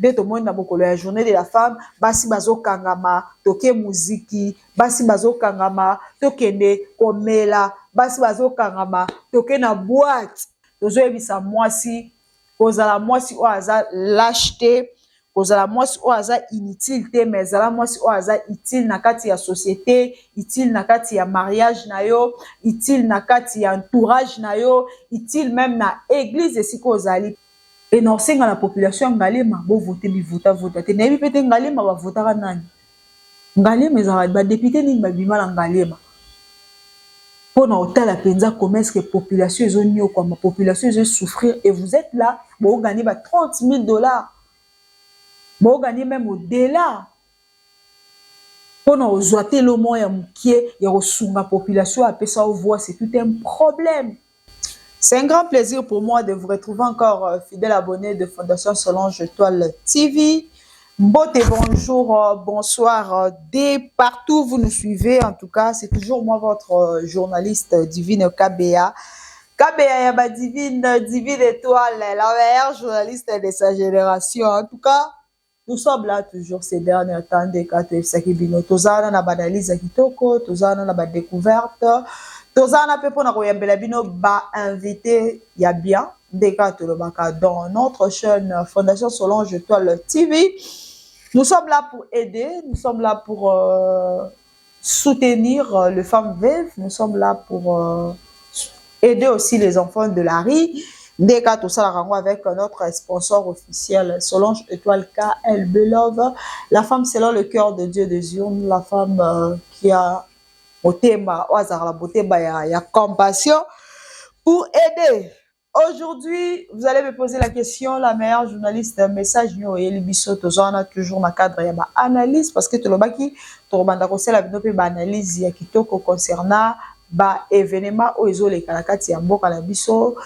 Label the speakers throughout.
Speaker 1: nde tomoni na mokolo ya journée de la femme basi bazokangama toke muziki, basi bazokangama tokende komela, basi bazokangama toke na boîte tozoyebisa mwasi kozala mwasi oyo aza lâche te, kozala mwasi oyo aza inutile te, mais ezala mwasi oyo aza utile na kati ya société, utile na kati ya mariage na yo, utile na kati ya entourage na yo, utile même na église esika ozali. E na osenga na population ya Ngalema bovote bivota te. Nayebi mpe te Ngalema bavotaka nani? Ngalema ezalaka badepute nini babima na Ngalema mpona otala mpenza comment est-ce que population ezoniokwama, population ezosouffrir, et vous êtes là booganye ba 30 000 $, booganye même au-delà mpona ozwa te lomo ya mokie ya kosunga population apesa voix. C'est tout un problème. C'est un grand plaisir pour moi de vous retrouver encore, fidèle abonné de Fondation Solange Étoile TV. Mbote, bonjour, bonsoir, dès partout où vous nous suivez. En tout cas, c'est toujours moi, votre journaliste Divine KBA. KBA Yaba Divine Étoile, la meilleure journaliste de sa génération. En tout cas, nous sommes là toujours ces derniers temps. Des cas de Sakibino, Tozana, na banalise Kitoko, Tozana, na découverte. Tozana pe pona koyambela bino ba invité ya bien des cas dans notre chaîne Fondation Solange Étoile TV. Nous sommes là pour aider, nous sommes là pour soutenir les femmes veuves, nous sommes là pour aider aussi les enfants de la rue. Des cas tout ça avec notre sponsor officiel Solange Étoile KLB Love, la femme selon le cœur de Dieu des urnes, la femme qui a Otema, la beauté, il y a compassion pour aider. Aujourd'hui, vous allez me poser la question, la meilleure journaliste, message nous et libiso tozana toujours na cadre ya ba analyse parce que tolobaki to banda ko sala bino pe ba analyse ya kitoko concernant ba événement o ezoleka na kati ya mboka na biso,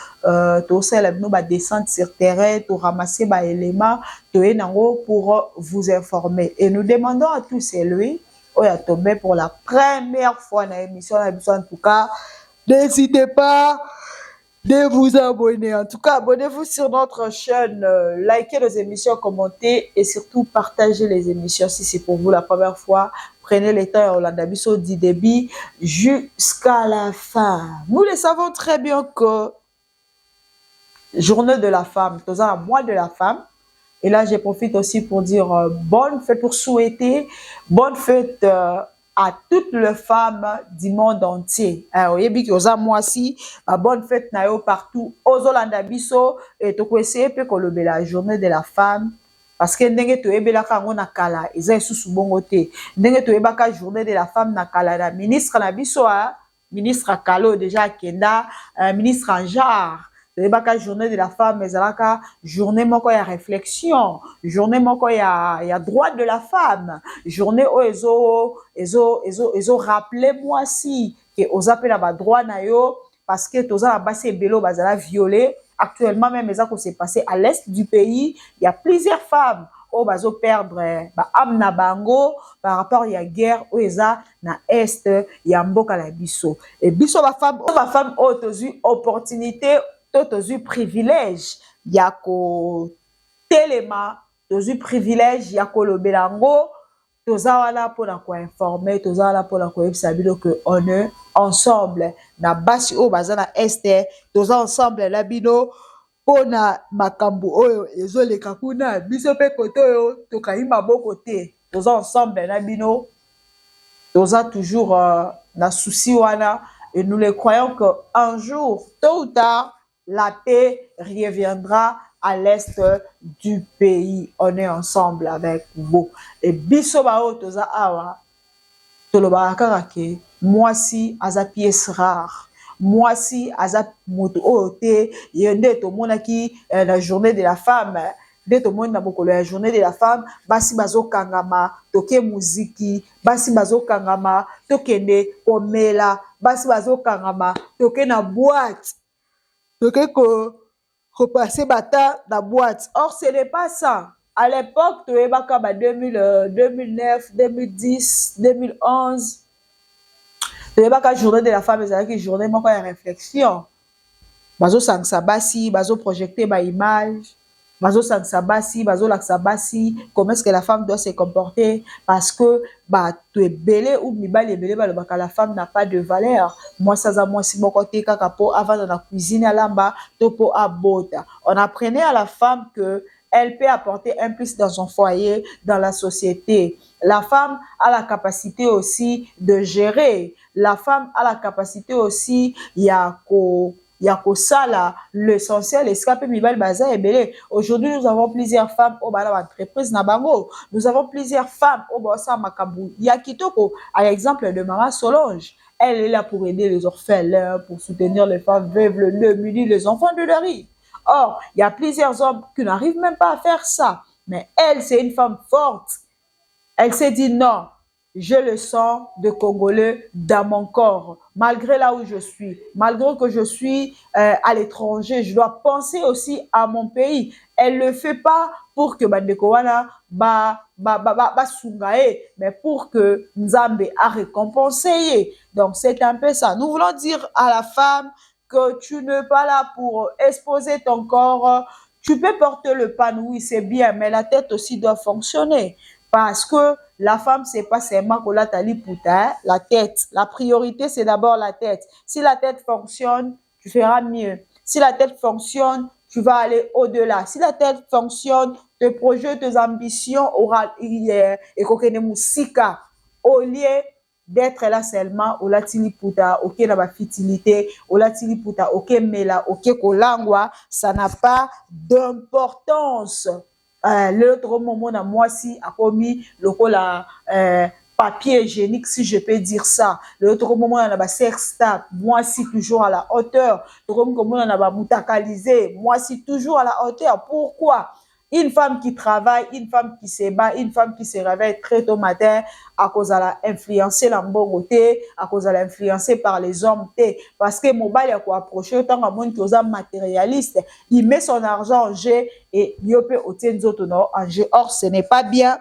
Speaker 1: to sala bino ba descente sur terrain, to ramasser ba éléments, to enango pour vous informer. Et nous demandons à tous et lui Oya tombé pour la première fois dans l'émission, en tout cas, n'hésitez pas de vous abonner. En tout cas, abonnez-vous sur notre chaîne, likez nos émissions, commentez et surtout partagez les émissions. Si c'est pour vous la première fois, prenez le temps et Rolanda Bisso du début jusqu'à la fin. Nous le savons très bien que journée de la femme, tout ça, mois de la femme. Et là, je profite aussi pour dire bonne fête, pour souhaiter bonne fête à toutes les femmes du monde entier. Bonne fête partout. Ozolanda biso et to essayer pe kolobe la journée de la femme parce que ndenge to ebela kango na kala eza susu bongo te. Ndenge to ebaka journée de la femme na kala na ministre na biso ministre Kalo déjà kenda ministre en genre. La journée de la femme, mais la journée moko ya réflexion, journée moko ya droit de la femme, journée où rappelez-moi si que aux appels à droit na yo parce que tous a bassé bélo bazala violé. Actuellement même ça s'est passé à l'est du pays, il y a plusieurs femmes au bazo perdre am na bango par rapport à la guerre où eza na est ya mboka la biso. Et biso ba femme autosu opportunité tozu privilège yako telema, tozu privilège yako lobelango, toza wala pona ko informer, toza wala pona ko ebisabilo que on est ensemble na basi o bazana este, toza ensemble la bino pona makambu oyo ezoleka kuna biso pe koto yo tokayima boko te, toza ensemble na bino, toza toujours na souci wana et nous le croyons que un jour tôt ou tard la paix reviendra à l'est du pays. On est ensemble avec vous. Et biso bao toza awa toloba karake moi si aza pièce rare. Moi si aza moto ote yende to monaki la journée de la femme. Dès to mona bokolo la journée de la femme, basi bazo kangama toke muziki, basi bazo kangama tokende komela, basi bazo kangama toke na boîte. Donc, repasser bata la boîte. Or, ce n'est pas ça. À l'époque, tu es 2009, 2010, 2011. Tu es la journée de la femme, c'est une journée de réflexion. Bazo sang sabasi, bazo projeter ba image. bazo sangisa basi, bazo lakisa basi, comment est-ce que la femme doit se comporter, parce que bah tu es belé ou mibali belé balobaka la femme n'a pas de valeur. Moi ça za moi si moko te kaka po avant dans la cuisine à lamba to po abota. On apprenait à la femme que elle peut apporter un plus dans son foyer, dans la société. La femme a la capacité aussi de gérer. La femme a la capacité aussi, il y a ça là, l'essentiel, escape mibal baza et belé. Aujourd'hui, nous avons plusieurs femmes au bala entreprise na bango. Nous avons plusieurs femmes au basa makabu. Il y a kitoko, à l'exemple de Maman Solange. Elle est là pour aider les orphelins, pour soutenir les femmes veuves, le muni, les enfants de la rue. Or, il y a plusieurs hommes qui n'arrivent même pas à faire ça. Mais elle, c'est une femme forte. Elle s'est dit non, je le sens de Congolais dans mon corps. Malgré là où je suis, malgré que je suis à l'étranger, je dois penser aussi à mon pays. Elle ne le fait pas pour que Bandekowana sungae, mais pour que Nzambe a récompensé. Donc c'est un peu ça. Nous voulons dire à la femme que tu n'es pas là pour exposer ton corps. Tu peux porter le pan, oui, c'est bien, mais la tête aussi doit fonctionner. Parce que la femme, c'est pas seulement que la tali puta, la tête. La priorité, c'est d'abord la tête. Si la tête fonctionne, tu feras mieux. Si la tête fonctionne, tu vas aller au-delà. Si la tête fonctionne, tes projets, tes ambitions aura et kokene musika au lieu d'être là seulement au latili puta, ok na ba fitilité, au latili puta, ok mela, ok kolangwa, ça n'a pas d'importance. L'autre moment, moi si a commis le papier hygiénique, si je peux dire ça. L'autre moment, on a sextape, moi si toujours à la hauteur. L'autre moment, on a moutakalisé, moi si toujours à la hauteur. Pourquoi? Une femme qui travaille, une femme qui se bat, une femme qui se réveille très tôt matin à cause de la influencer la beauté, à cause de la influencer par les hommes. Parce que mon bal a quoi approcher autant à monde qui est matérialiste, il met son argent en jeu et il peut obtenir d'autres en jeu. Or, ce n'est pas bien.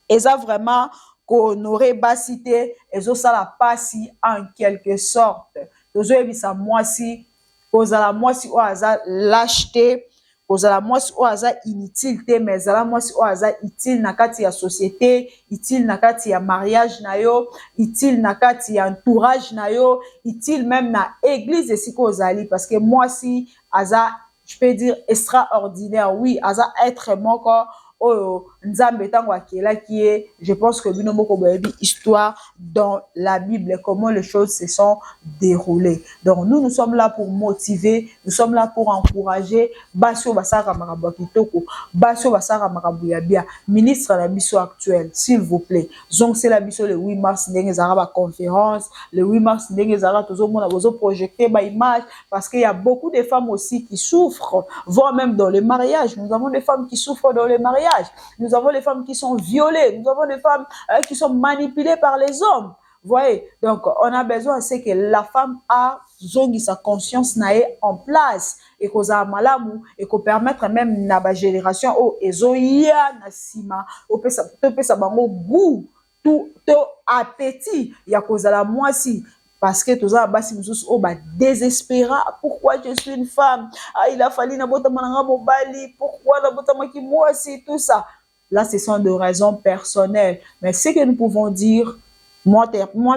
Speaker 1: Et ça vraiment qu'on aurait basité et ça la passe en quelque sorte. Donc, ça moi si, cause à la moi si au hasard l'acheter. Kozala mwasi o aza inutile te, mais zala mwasi o aza utile na kati ya société, utile na kati ya mariage na yo, utile na kati ya entourage na yo, utile même na église esiko ozali, parce que mwasi aza, je peux dire extraordinaire, oui, aza être moko oh nzambe tango akela qui est, je pense que bino moko boyebi histoire dans la Bible, comment les choses se sont déroulées. Donc nous sommes là pour motiver, nous sommes là pour encourager basio basara marabu kitoko, basio basara marabu ya bien. Ministre la biso actuel, s'il vous plaît. Donc c'est la biso le 8 mars ndenge zara ba conférence, le 8 mars ndenge zara tozo mona bozo projeter ba image, parce qu'il y a beaucoup de femmes aussi qui souffrent, voire même dans le mariage. Nous avons des femmes qui souffrent dans le mariage. Nous avons les femmes qui sont violées. Nous avons les femmes qui sont manipulées par les hommes. Vous voyez? Donc, on a besoin, c'est que la femme a sa conscience en place et qu'on a malamu et qu'on permette même na ba génération au ezoya na sima au peut ça bango goût tout appétit ya kozala moi si. Parce que tout ça, basi mususu oh bah désespéra. Pourquoi je suis une femme? Ah, il a fallu na bota mananga mobali. Pourquoi na bota maki moi si tout ça? Là, ce sont des raisons personnelles. Mais ce que nous pouvons dire, moi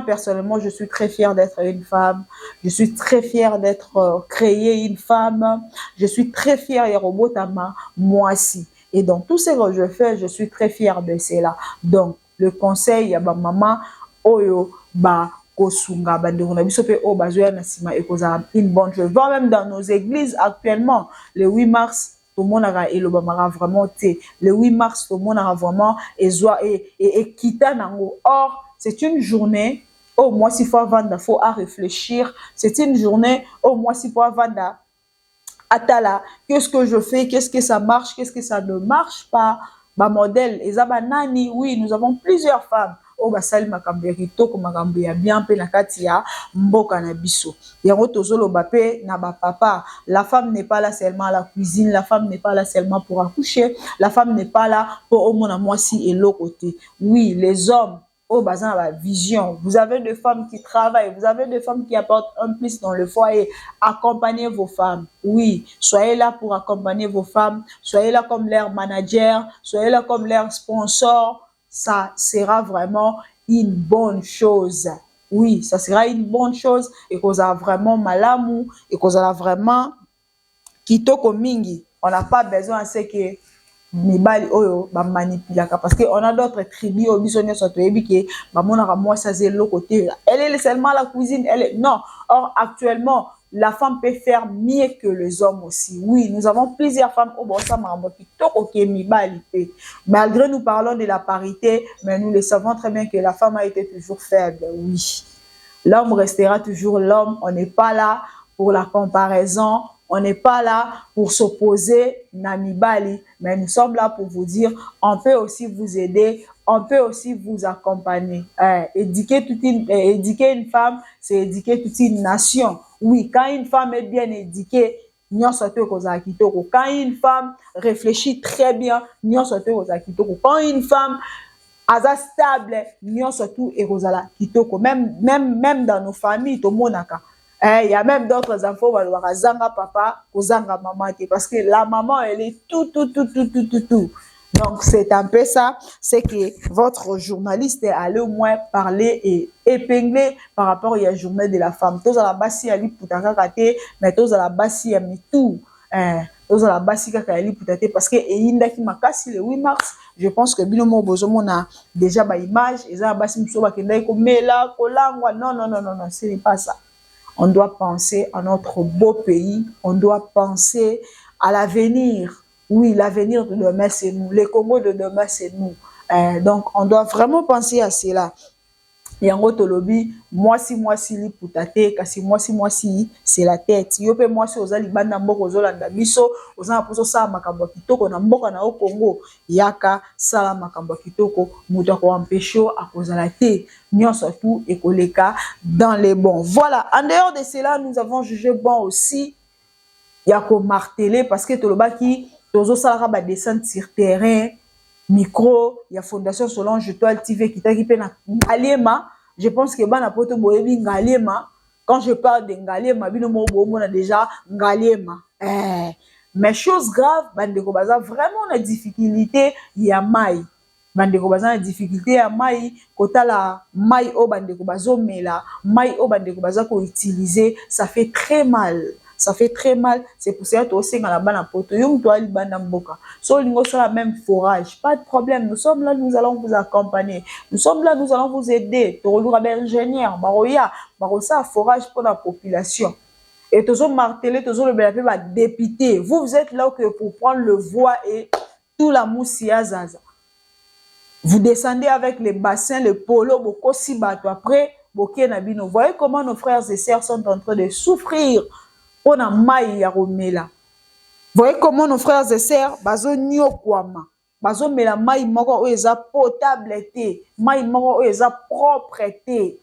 Speaker 1: personnellement, je suis très fière d'être une femme. Je suis très fière d'être créée une femme. Je suis très fière ya robotama moi si. Et donc tout ce que je fais, je suis très fière de cela. Donc le conseil ya ba maman oyo ba kosunga bandeko na biso pe o bazoya na sima et koza une bonne chose. Voire même dans nos églises actuellement, le 8 mars, tout le monde a elobamara vraiment té. Le 8 mars, tout le monde a vraiment et kita nango. Or, c'est une journée au moins s'il faut vendre, faut à réfléchir. C'est une journée au moins s'il faut vendre. Atala, qu'est-ce que je fais, qu'est-ce que ça marche, qu'est-ce que ça ne marche pas. Ma modèle, Ezaba Nani, oui, nous avons plusieurs femmes. Oh basali makambo ya kitoko makambo ya bien pe na kati ya mboka na biso yango tozolo bape na ba papa. La femme n'est pas là seulement à la cuisine, la femme n'est pas là seulement pour accoucher, la femme n'est pas là pour au mona mwasi et l'autre côté. Oui, les hommes oh, basant la vision. Vous avez des femmes qui travaillent, vous avez des femmes qui apportent un plus dans le foyer. Accompagnez vos femmes. Oui, soyez là pour accompagner vos femmes. Soyez là comme leur manager, soyez là comme leur sponsor. Ça sera vraiment une bonne chose. Oui, ça sera une bonne chose et qu'on a vraiment malamu et qu'on a vraiment kitoko mingi. On n'a pas besoin de ce que mibali oyo ba manipulaka parce que on a d'autres tribus au biso nyonso toyebi ke ba monaka moi ça c'est le côté elle est seulement la cuisine elle est non. Or actuellement la femme peut faire mieux que les hommes aussi. Oui, nous avons plusieurs femmes au bossa mambo kitoko ke mibali pe. Malgré nous parlons de la parité, mais nous le savons très bien que la femme a été toujours faible. Oui. L'homme restera toujours l'homme, on n'est pas là pour la comparaison. On n'est pas là pour s'opposer Namibali, mais nous sommes là pour vous dire, on peut aussi vous aider, on peut aussi vous accompagner. Éduquer une femme, c'est éduquer toute une nation. Oui, quand une femme est bien éduquée, quand une femme réfléchit très bien, quand une femme est stable, même dans nos familles, tout le monde il y a même d'autres enfants qui vont zanga papa, zanga maman, parce que la maman, elle est tout. Donc, c'est un peu ça, c'est que votre journaliste est allé au moins parler et épingler par rapport à la journée de la femme. Tous à la base, il y a l'hypothèque, mais tous à la base, il y a tout. Tous à la base, il y a l'hypothèque, parce que le 8 mars, je pense que Binomo Bozomo a déjà ma image, et ça, la base, non, ce n'est pas ça. On doit penser à notre beau pays, on doit penser à l'avenir. Oui, l'avenir de demain, c'est nous. Les Congo de demain, c'est nous. Donc, on doit vraiment penser à cela. Et en gros, tolobi, moi si li putate, kasi moi si c'est la tête. Yope moi si oza libanda mboko ozolanda biso, oza poso sala makambo kitoko na mboka na o Congo, yaka sala makambo kitoko, muto ko empêcher à cause la té, nyonso tout et koleka dans les bons. Voilà, en dehors de cela, nous avons jugé bon aussi yako marteler parce que tolobaki tozo sala ba descendre sur terrain. Micro, il y a Fondation Solange Toile TV qui t'a qui na Ngalema. Je pense que bana poto boyebi Ngalema. Quand je parle de Ngalema, bino mo bo mona déjà Ngalema. Mais chose grave, bandeko baza vraiment na difficulté ya mai. Bandeko baza na difficulté ya mai, kota la mai o bandeko bazo mela, mai o bandeko baza ko utiliser, ça fait très mal. Ça fait très mal, c'est pour ça que aussi dans la bana poto yum toi libanda mboka. So lingo sur la même forage, pas de problème. Nous sommes là, nous allons vous accompagner. Nous sommes là, nous allons vous aider. Tolou rabel ingénieur, baroya, barosa forage pour la population. Et toujours martelé, toujours le belapé va député. Vous êtes là que pour prendre le voie et tout la moussia zaza. Vous descendez avec les bassins, le polo, boko si bato après, boké nabino. Voyez comment nos frères et sœurs sont en train de souffrir. On a maï ya romela. Voyez comment nos frères et sœurs bazo nyokwama. Bazo mela maï moko eza potable té, maï moko eza propre té.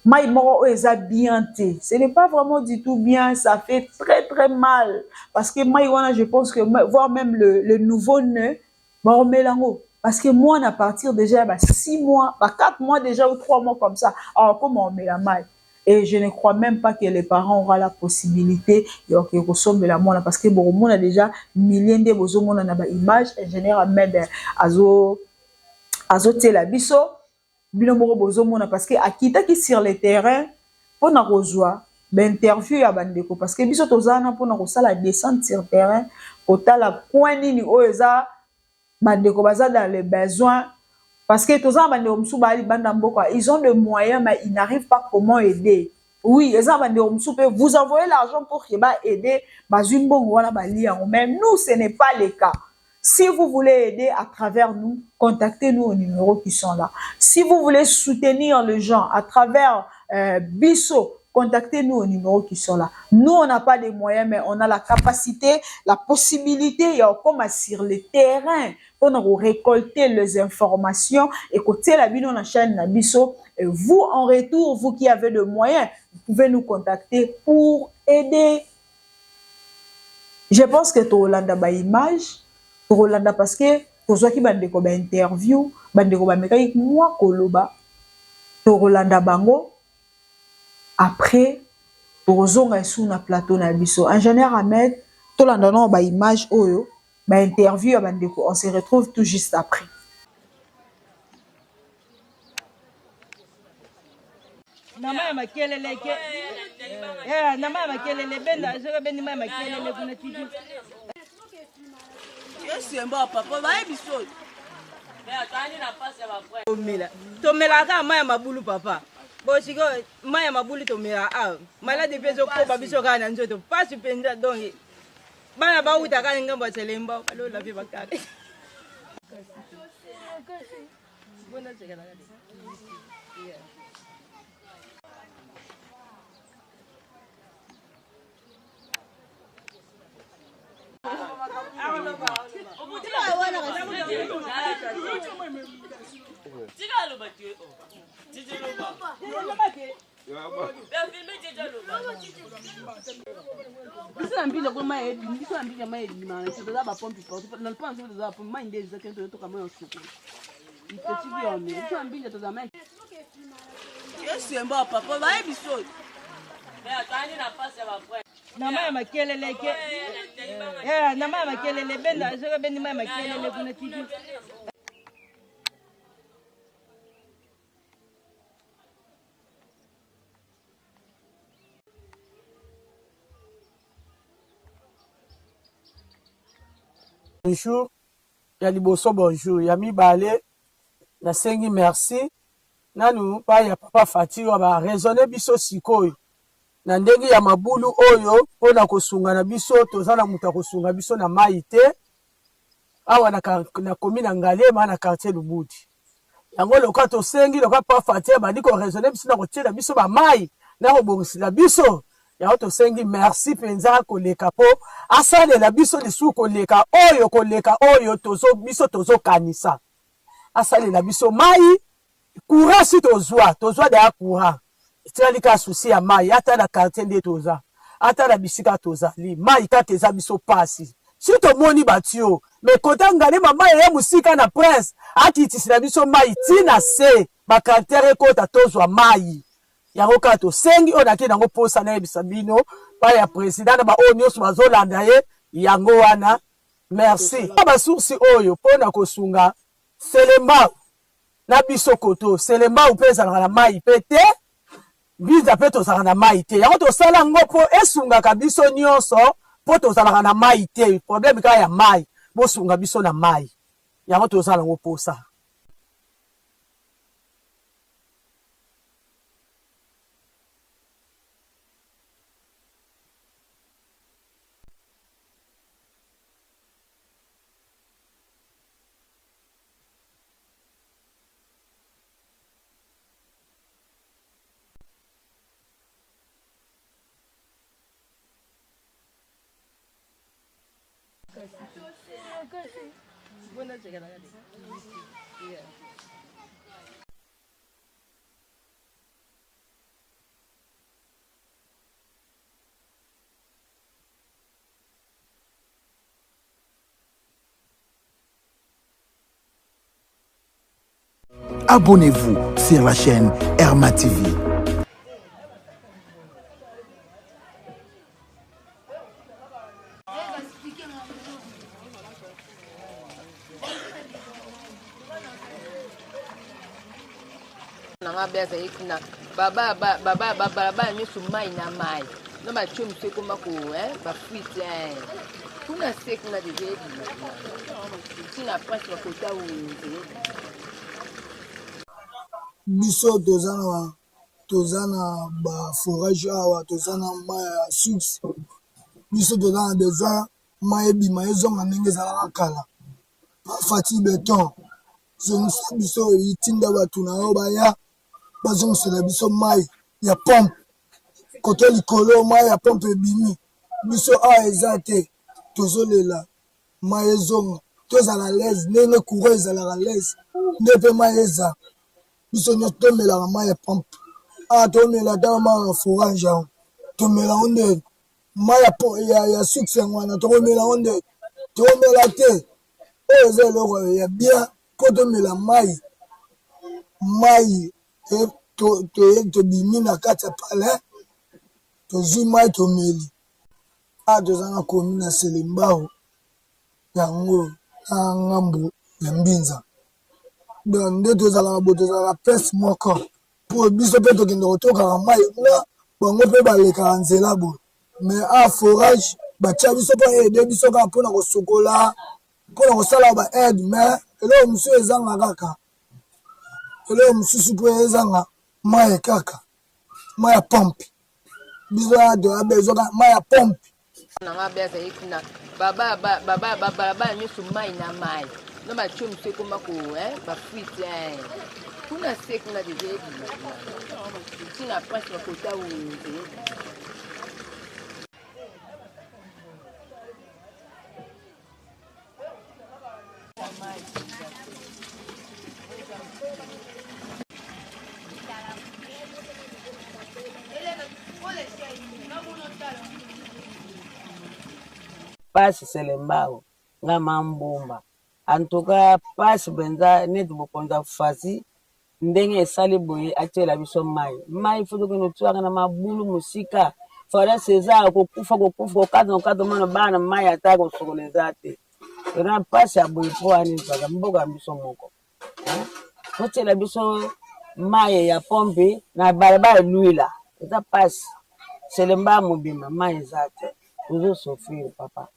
Speaker 1: Maï moko eza bien té. Ce n'est pas vraiment du tout bien, ça fait très mal parce que maï wana je pense que voir même le nouveau-né ba romelango parce que moi à partir déjà 6 mois, 4 mois déjà ou 3 mois comme ça. Alors comment on met la maï? Et je ne crois même pas que les parents auront la possibilité de consommer la mona parce que bon, on a déjà milliers de besoins na ba image ingénieur Ahmed azo la biso bino moko bozomona parce que akita ki sur le terrain pour na rejoindre l'interview ya bandeko parce que biso tozana pour na kosala descente sur terrain kotala point nini oeza bandeko baza dans les besoins. Parce que tous ils ont des moyens, mais ils n'arrivent pas comment aider. Oui, vous envoyez l'argent pour qu'ils aider. Mais nous, ce n'est pas le cas. Si vous voulez aider à travers nous, contactez-nous aux numéros qui sont là. Si vous voulez soutenir les gens à travers Bisso, contactez-nous aux numéros qui sont là. Nous, on n'a pas les moyens, mais on a la capacité, la possibilité, il y a comme sur le terrain, pour nous récolter les informations et côté la vidéo dans la chaîne Nabiso. Et vous, en retour, vous qui avez de moyens, vous pouvez nous contacter pour aider. Je pense que tu Rolanda ba image, tu Rolanda parce que tu as qui bande comme interview, bande comme mécanique moi koloba. Rolanda bango après tozonga sur na plateau na biso. Ingénieur Ahmed tolanda na ba image oyo ba interview ya bandeko, on se retrouve tout juste après.
Speaker 2: Nama makelele ke nama makelele benda je bendi ma makelele kuna tiki Yesu mba papa ba ebiso atani na pasi ya ba frère tomela ka maya mabulu papa bosiko maya mabulu tomela mala de peso ko ba biso kana nzoto pasi penza dongi bana ba uta ka ngamba selemba alo la vie bakare bona chekala nama makelele ke nama makelele benda je bendi ma makelele kuna tiki
Speaker 3: Bonjour, ya liboso bonjour, ya mibale, na sengi merci, nanu pa ya papa Fatiro ba raisonner biso sikoyo, na ndenge ya mabulu oyo, pona kosunga na biso, tozana muta kosunga biso na mai te, awa na komi na Ngalema na quartier Lubudi. Yango loka to sengi, loka papa Fatiro ba di ko raisonner biso na kotiela biso ba mai, na kobongisila biso, ya to sengi merci penza koleka po asale la biso lisu koleka oyo tozo biso tozo kanisa asale la biso mai courant si tozwa da courant itali ka souci ya mai ata na quartier nde toza ata na bisika toza li mai ka teza biso pasi si to moni batio me kota Ngalema mai ya musika na prince akitisi na biso mai tina se ba quartier kota tozwa mai yango kaka tosengi oyo nakei nango mposa nayebisa bino pa ya président na baoyo nyonso bazolanda ye yango wana merci na basoursi oyo mpona kosunga selembau na biso koto selembau mpe ezalaka na mai mpe te biza mpe tozalaka na mai te yango tosala yango mpo esungaka biso nyonso mpo tozalaka na mai te problème kaka ya mai bosunga biso na mai yango tozala yango mposa.
Speaker 4: Abonnez-vous sur la chaîne Herma TV.
Speaker 5: Baba nyusu mai na mai no ba chum se kuma ko ba fruit kuna se kuna de tina presse ba kota u
Speaker 6: biso tozana ba forage awa tozana mai ya source biso tozana besoin mai ebima ezonga ndenge ezalaka kala fati beton zongisa biso itinda bato na oyo baya bazongisela biso mai ya pompe koto likolo mai ya pompe ebimi biso awa eza te tozolela mai ezonga tozala lese ndenge courant ezalaka lese nde mpe mai eza biso nyonso tomelaka mai ya pompe awa tomela ta mai ya forage awa tomelako nde mai ya sucre yango wana tokomelako nde tokomela te oyo eza eloko ya bien mpo tomela mai tobimi na kati ya palais tozwi mai tomeli toza na komi na selembao yango na ngambo ya mbinza donc nde tozalaka bo tozalaka place moko mpo biso mpe tokende kotokaka mai kuna bango mpe balekaka nzela boye mais a forage batia biso mpo ede biso kaka mpona kosokola mpona kosala baaide mais eloko mosusu ezanga kaka eloko mosusu mpo ezanga mai kaka mai ya pompe biso toyabezoka mai ya pompe
Speaker 5: nanga beza ikuna baba nyonso mai na mai no batie mosu ekoma ko bafuite kuna se kuna deja ebima ntina prince bakota wenze
Speaker 7: pasi selembao nga mambumba antuka pasi benza neti bokonza fasi ndenge esali boye atiela biso mai futu kino tuaka na mabulu musika fara seza kokufa kokata mwana bana mai ataka kosokoleza te ena pasi ya boye po ani mpaka mboka biso moko atiela biso mai ya pompe na balabala luila eza pasi selemba mobima mai eza te tozo sofrir papa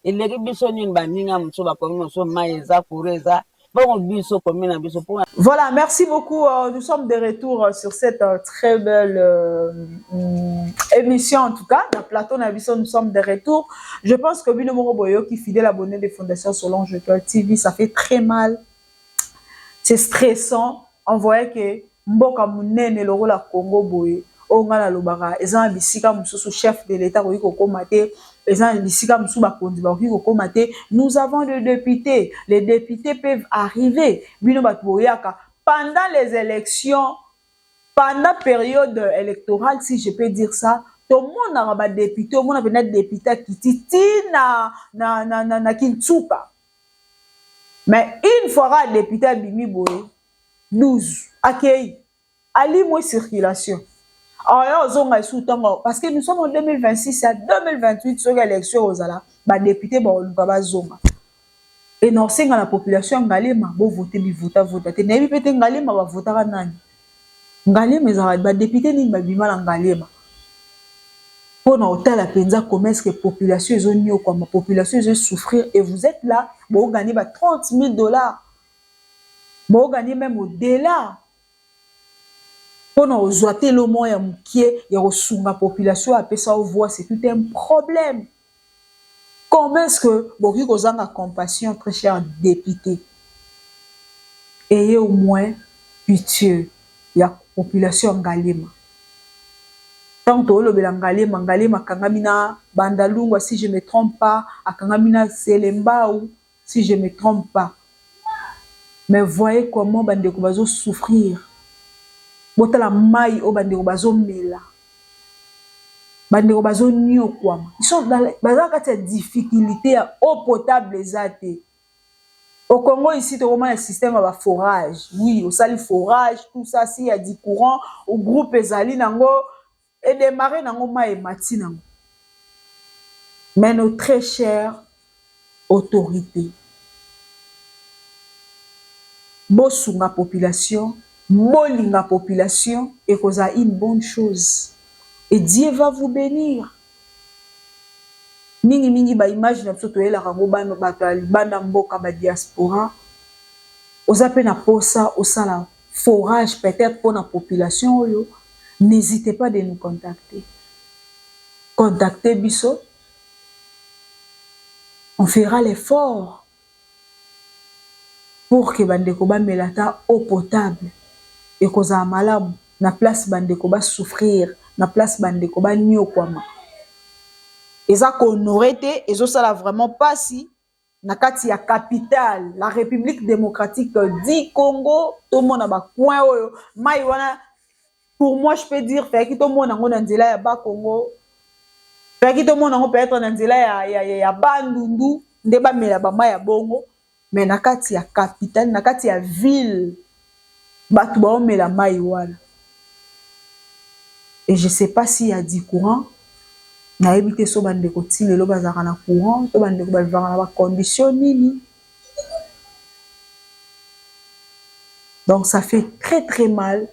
Speaker 7: eleki biso nini baninga mosusu bakomi mosusu mai eza kure eza bongo biso komi na biso.
Speaker 1: Voilà, merci beaucoup. Nous sommes de retour sur cette très belle émission en tout cas. Dans Plateau Nabiso, nous sommes de retour. Je pense que Bino Moro Boyo, qui est fidèle abonné des Fondations Solange Étoile TV, ça fait très mal. C'est stressant. On voyait que Mboka Mounene, le rôle à Congo Boye, Ongana Lobara, Ezan Bissika Moussou, chef de l'État, Roiko Komate, Ezan Bissika Moussou Bakondi, Roiko Komate. Nous avons des députés. Les députés peuvent arriver. Bino Batboyaka. Pendant les élections, pendant la période électorale, si je peux dire ça, tout le monde a des députés, tout le monde a des députés qui titi na Kintsupa. Mais une fois le député a bimi boye, 12, accueilli, ali moi circulation. Alors, parce que nous sommes en 2026, à 2028, sur l'élection aux ala, les députés ba zonga. Et non, c'est la population ngalema bo voter bi vota. Te nebi pete ngalema ba votera nani. Ngalema ezara ba député ni ba bima ngalema. Pour na hôtel la penza commerce que population ils ont quoi ma population ils souffrir et vous êtes là, bon gagner ba $30,000. Bon gagner même au-delà. Pour na ozoater le moyen mukie ya osunga population a pesa au voix c'est tout un problème. Comment est-ce que Boki Kozanga compassion, très cher député, ayez au moins pitié, il y a population Ngalema. Tant que le Ngalema, Ngalema, Kangamina, Bandalungwa, si je ne me trompe pas, à Kangamina, Selemba, si je ne me trompe pas. Mais voyez comment Bandeko Bazo souffrir. Botala maille au Bandeko Bazo mela. Ils sont dans cette difficulté à eau potable. Au Congo, ici, tu as un système de forage. Oui, au sali forage, tout ça, s'il y a du courant, au groupe Ezali, et démarrer dans le mati. Mais nos très chères autorités, Bosunga population, Molinga population, et qu'on a une bonne chose. Et Dieu va vous bénir. Mingi ba image na biso toyela rango bana bana mboka ba diaspora. Ozape na posa osala forage peut-être pour la population oyo. N'hésitez pas de nous contacter. Contactez biso. On fera l'effort pour que bandeko ba melata eau potable et koza malamu na place bandeko ba souffrir. Na place bandeko ba nyo kwama eza ko honorete ezo sala vraiment pas si na kati ya capitale la République démocratique du Congo tout le monde ba coin oyo mai wana pour moi je peux dire fait que tout le monde na nzela ya ba Congo fait que tout le monde peut-être na nzela ya Bandundu nde ba mela ba mai ya bongo mais na kati ya capitale na kati ya ville batu ba mela mai wana Et je ne sais pas s'il y a du courant. Na évité so bande ko ti lelo bazaka na courant, to bande ko balvanga na ba condition nini. Donc ça fait très très mal.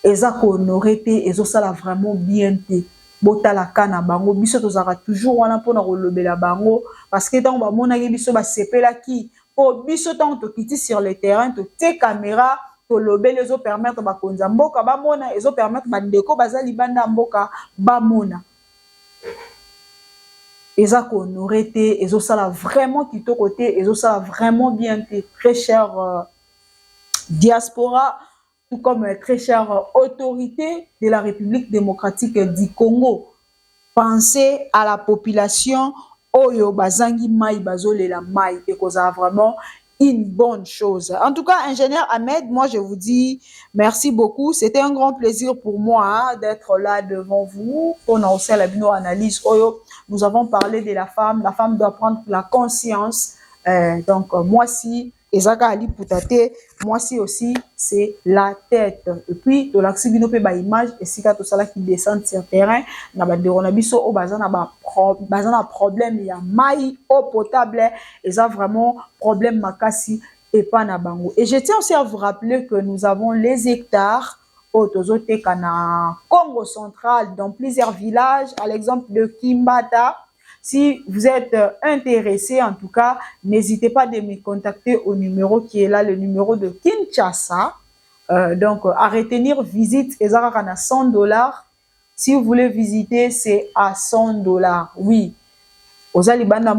Speaker 1: Et ça qu'on aurait été, et ça l'a vraiment bien été. Botala kana bango, biso tozaka toujours wana pona kolobela bango parce que tant ba mona ke biso ba sepela ki po biso tant to kiti sur le terrain to te caméra to lobela ezo permettre ba konza mboka ba mona ezo permettre ba ndeko bazali banda mboka ba mona. Et ça qu'on aurait été, et ça l'a vraiment quitté côté, et ça l'a vraiment bien été. Très cher diaspora, tout comme très chère autorité de la République démocratique du Congo. Pensez à la population Oyo Bazangi Mai Bazole la Mai, et que ça a vraiment une bonne chose. En tout cas, ingénieur Ahmed, moi je vous dis merci beaucoup. C'était un grand plaisir pour moi d'être là devant vous. On a aussi la analyse Oyo. Nous avons parlé de la femme. La femme doit prendre la conscience. Donc moi si Ezaka Ali Poutate, moi si aussi c'est la tête. Et puis de l'accibino pe ba image et si ka to sala qui descend sur terrain na ba derona biso o bazana ba problème ya mai eau potable et ça vraiment problème makasi et pas na bango. Et je tiens aussi à vous rappeler que nous avons les hectares au Tozoteka na Congo central dans plusieurs villages, à l'exemple de Kimbata. Si vous êtes intéressé, en tout cas, n'hésitez pas de me contacter au numéro qui est là, le numéro de Kinshasa. Donc, à retenir, visite, et ça à 100 $. Si vous voulez visiter, c'est à 100 $. Oui. Aux Alibanda,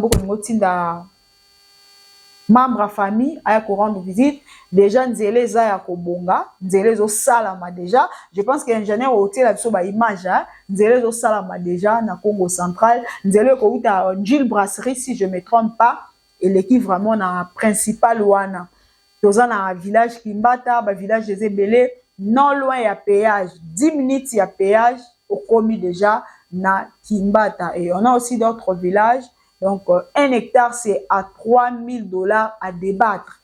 Speaker 1: membre à famille, à rendre visite. Déjà, nzele za ya kobonga, nzele zo salama déjà. Je pense que l'ingénieur hôtel a ba image, nzele zo salama déjà na Congo central. Nzele ko uta Gilles Brasserie si je me trompe pas, et l'équipe vraiment na principal wana. Toza na village Kimbata, ba village des Ebele, non loin ya péage, 10 minutes ya péage au commis déjà na Kimbata. Et on a aussi d'autres villages. Donc, 1 hectare, c'est à 3 000 $ à débattre.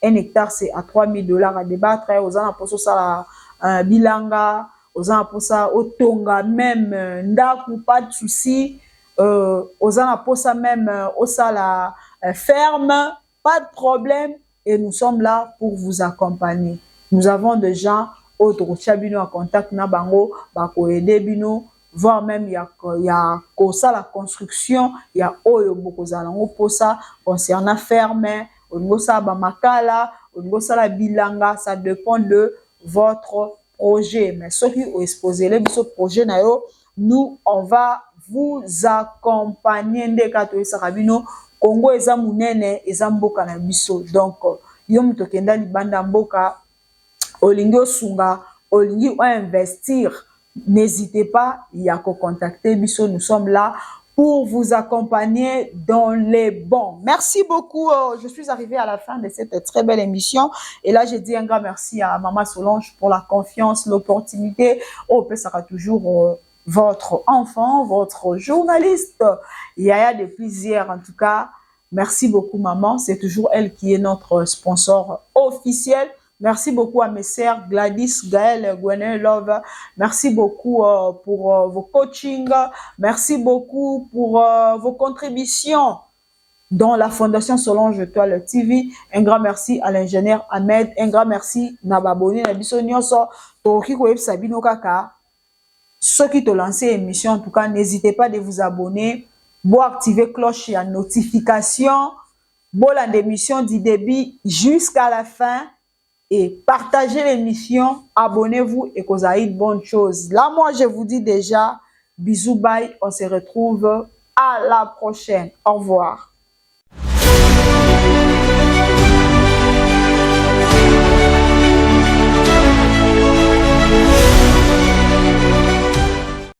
Speaker 1: 1 hectare, c'est à 3 000 $ à débattre. Aux gens pour ça, bilanga, aux gens pour ça, au tonga même, ndaku, pas de souci. Aux gens pour ça même, au ça la ferme, pas de problème. Et nous sommes là pour vous accompagner. Nous avons des gens autres chabino en contact na bango, bako aider bino. Voire même il y a ça la construction, il y a oyo bokozala pour ça concernant ferme, au niveau ça ba makala, au niveau ça la bilanga, ça dépend de votre projet. Mais ceux qui ont exposé ce projet na yo, nous on va vous accompagner de kato sarabino Congo eza munene eza mboka na biso. Donc yo mutokenda libanda mboka olingo sunga, olingi o investir. N'hésitez pas, il y a qu'à contacter Bisso, nous sommes là pour vous accompagner dans les bons. Merci beaucoup, je suis arrivée à la fin de cette très belle émission et là j'ai dit un grand merci à Maman Solange pour la confiance, l'opportunité. Oh, ça sera toujours votre enfant, votre journaliste. Yaya de plaisir en tout cas. Merci beaucoup maman, c'est toujours elle qui est notre sponsor officiel. Merci beaucoup à mes sœurs Gladys, Gaël, Gwenaël Love. Merci beaucoup pour vos coachings. Merci beaucoup pour vos contributions dans la Fondation Solange Toile TV. Un grand merci à l'ingénieur Ahmed. Un grand merci à Baboni, à Bissonioso, Toki Koeb Sabino Kaka. Ceux qui te lancent l'émission, en tout cas, n'hésitez pas de vous abonner. Bon, activer cloche et notification. Bon, l'émission du début jusqu'à la fin. Et partagez l'émission, abonnez-vous et que vous ayez de bonnes choses. Là, moi, je vous dis déjà, bisous, bye, on se retrouve à la prochaine. Au revoir.